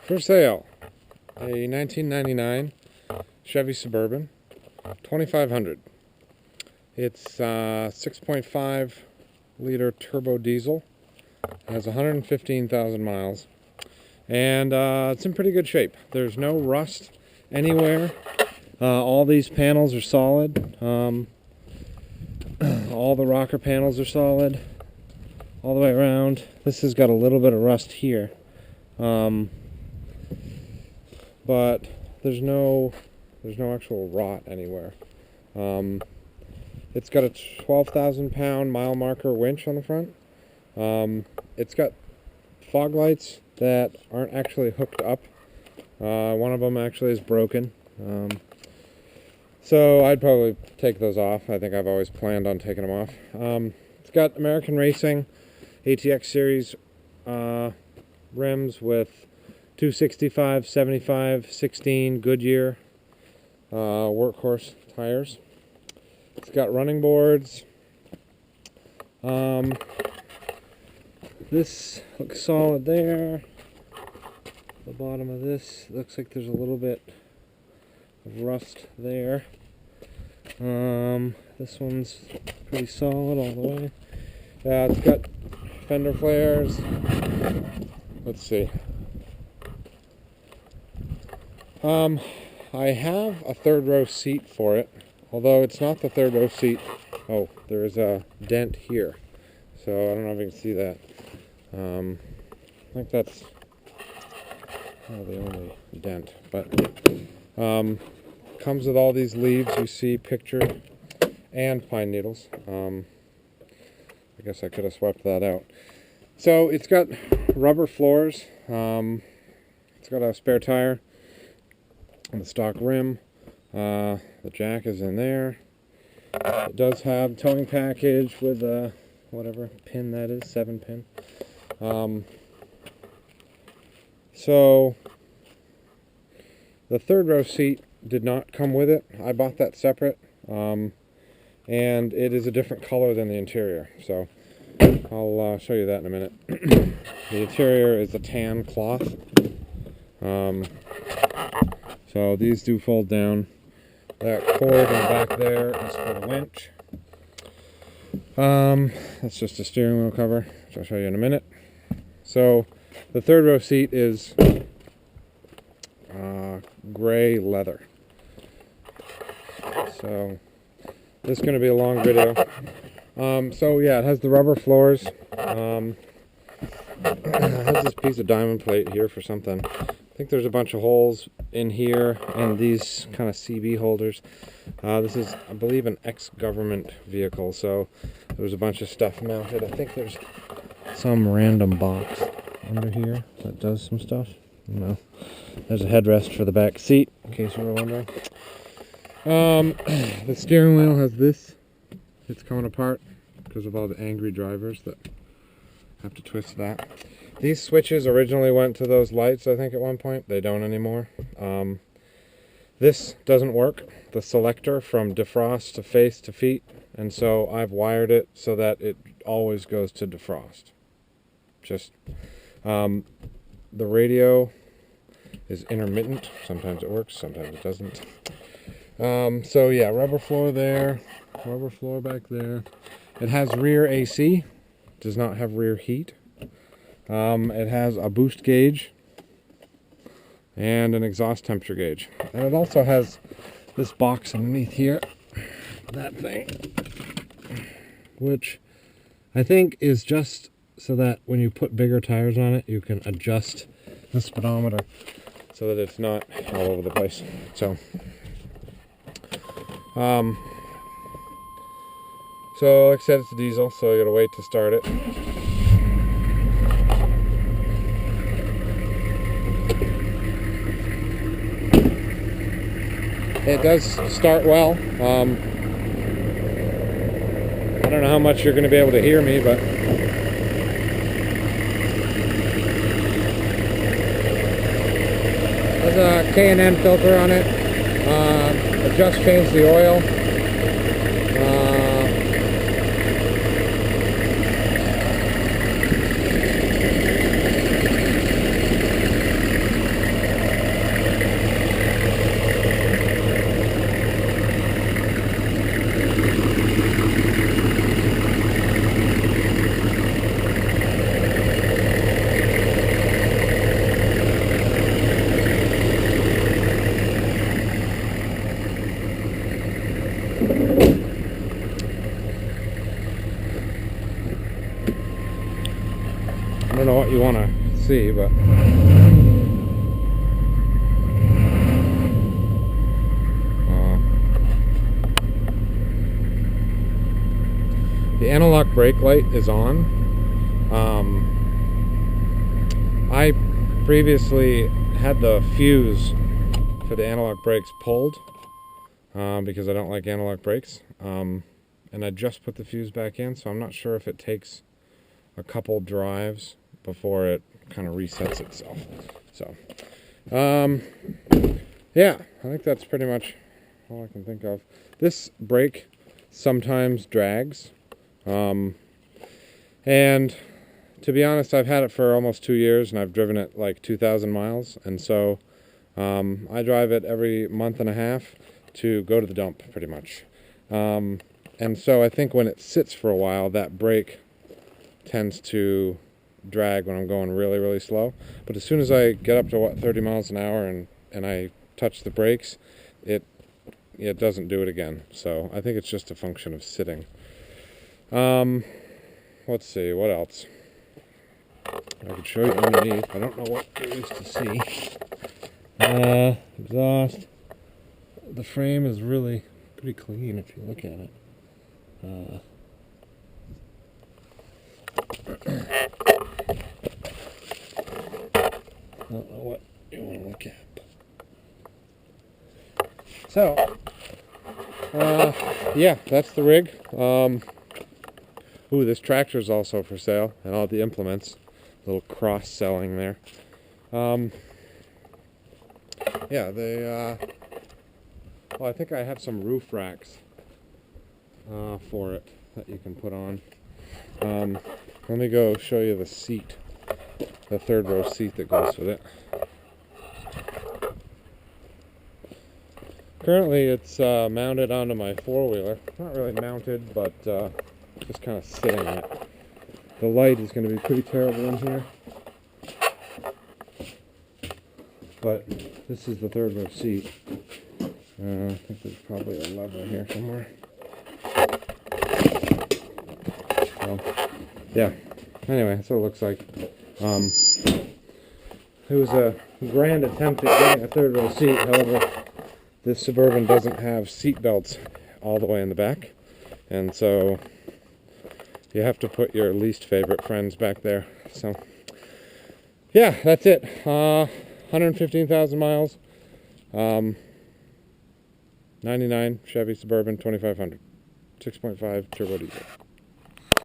For sale, a 1999 Chevy Suburban, 2500. It's 6.5 liter turbo diesel. It has 115,000 miles, and it's in pretty good shape. There's no rust anywhere. All these panels are solid. All the rocker panels are solid all the way around. This has got a little bit of rust here. But there's no actual rot anywhere. It's got a 12,000 pound mile marker winch on the front. It's got fog lights that aren't actually hooked up. One of them actually is broken. So I'd probably take those off. I think I've always planned on taking them off. It's got American Racing ATX series rims with 265, 75, 16 Goodyear workhorse tires. It's got running boards. This looks solid there. The bottom of this looks like there's a little bit of rust there. This one's pretty solid all the way. It's got fender flares. Let's see. I have a third row seat for it, although it's not the third row seat. Oh, there is a dent here, so I don't know if you can see that. I think that's the only dent, but comes with all these leaves you see pictured and pine needles. I guess I could have swept that out. So it's got rubber floors. It's got a spare tire on the stock rim. The jack is in there. It does have a towing package with whatever pin that is, 7-pin. So the third row seat did not come with it. I bought that separate, and it is a different color than the interior. So I'll show you that in a minute. The interior is a tan cloth. So these do fold down. That cord in the back there is for the winch. That's just a steering wheel cover, which I'll show you in a minute. So the third row seat is gray leather. So this is going to be a long video. So yeah, it has the rubber floors. It has this piece of diamond plate here for something. I think there's a bunch of holes in here and these kind of CB holders. This is, I believe, an ex-government vehicle, so there's a bunch of stuff mounted. I think there's some random box under here that does some stuff. No. There's a headrest for the back seat, in case you were wondering. The steering wheel has this. It's coming apart because of all the angry drivers that have to twist that. These switches originally went to those lights, I think, at one point. They don't anymore. This doesn't work. The selector from defrost to face to feet. And so I've wired it so that it always goes to defrost. Just, the radio is intermittent. Sometimes it works, sometimes it doesn't. So yeah, rubber floor there, rubber floor back there. It has rear AC, does not have rear heat. It has a boost gauge and an exhaust temperature gauge. And it also has this box underneath here, that thing, which I think is just so that when you put bigger tires on it, you can adjust the speedometer so that it's not all over the place. So, like I said, it's a diesel, so you gotta wait to start it. It does start well. I don't know how much you're going to be able to hear me, but there's a K&N filter on it. I just changed the oil. you want to see, but the analog brake light is on. I previously had the fuse for the analog brakes pulled because I don't like analog brakes, and I just put the fuse back in, so I'm not sure if it takes a couple drives before it kind of resets itself. So yeah, I think that's pretty much all I can think of. This brake sometimes drags, and to be honest, I've had it for almost 2 years, and I've driven it like 2,000 miles, and so I drive it every month and a half to go to the dump, pretty much. And so I think when it sits for a while, that brake tends to drag when I'm going really, really slow. But as soon as I get up to 30 miles an hour and I touch the brakes, it doesn't do it again. So I think it's just a function of sitting. Let's see, what else? I could show you underneath. I don't know what there is to see. Exhaust. The frame is really pretty clean if you look at it. I don't know what you want to look at. So, yeah, that's the rig. Ooh, this tractor is also for sale, and all the implements. A little cross-selling there. Yeah, they, well, I think I have some roof racks for it that you can put on. Let me go show you the seat, the third row seat that goes with it. Currently it's mounted onto my four-wheeler. Not really mounted, but just kind of sitting in it. The light is going to be pretty terrible in here. But this is the third row seat. I think there's probably a lever here somewhere. So, yeah. Anyway, that's what it looks like. It was a grand attempt at getting a third row seat. However, this Suburban doesn't have seat belts all the way in the back. And so you have to put your least favorite friends back there. So, yeah, that's it. 115,000 miles. 99 Chevy Suburban 2500. 6.5 turbo diesel.